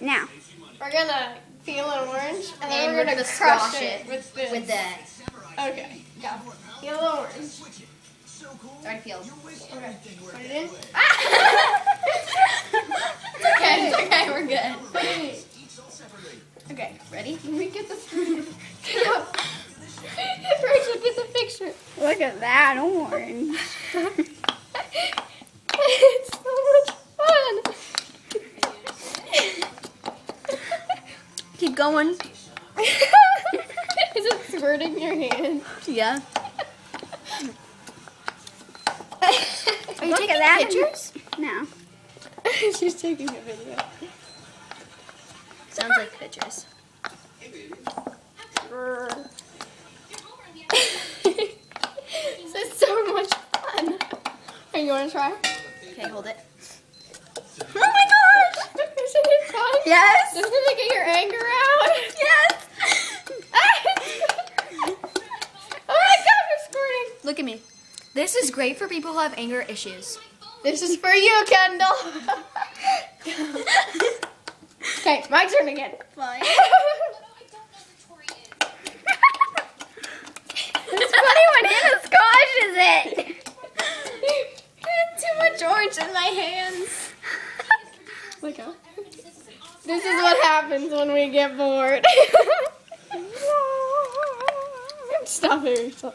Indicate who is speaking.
Speaker 1: now.
Speaker 2: We're gonna peel an orange and then
Speaker 3: And
Speaker 2: we're gonna crush
Speaker 3: squash
Speaker 2: it with this.
Speaker 3: with the
Speaker 2: Okay, go. Peel an orange.
Speaker 3: already peeled.
Speaker 2: Okay, put it in.
Speaker 3: Okay, it's okay, we're good.
Speaker 2: Put it in.
Speaker 3: Okay, ready?
Speaker 2: Let me get the screwdriver. Rachel, get the picture.
Speaker 1: Look at that orange.
Speaker 2: It's so much fun.
Speaker 1: Keep going.
Speaker 2: Is it squirting your hand?
Speaker 1: Yeah.
Speaker 3: Are you
Speaker 1: Look
Speaker 3: taking
Speaker 1: at that.
Speaker 3: pictures?
Speaker 1: No.
Speaker 2: She's taking a video.
Speaker 3: Sounds like pictures.
Speaker 2: This is so much fun. Are you want to try?
Speaker 3: Okay, hold it.
Speaker 2: Oh my gosh! Isn't it fun?
Speaker 1: Yes.
Speaker 2: Doesn't it get your anger out?
Speaker 1: Yes.
Speaker 2: Oh my gosh, I'm squirting.
Speaker 3: Look at me. This is great for people who have anger issues.
Speaker 2: This is for you, Kendall. Okay, my turn again.
Speaker 3: Fine.
Speaker 1: It's funny when Hannah squashes it.
Speaker 3: Too much orange in my hands.
Speaker 2: Look out. This is what happens when we get bored. Stop it yourself.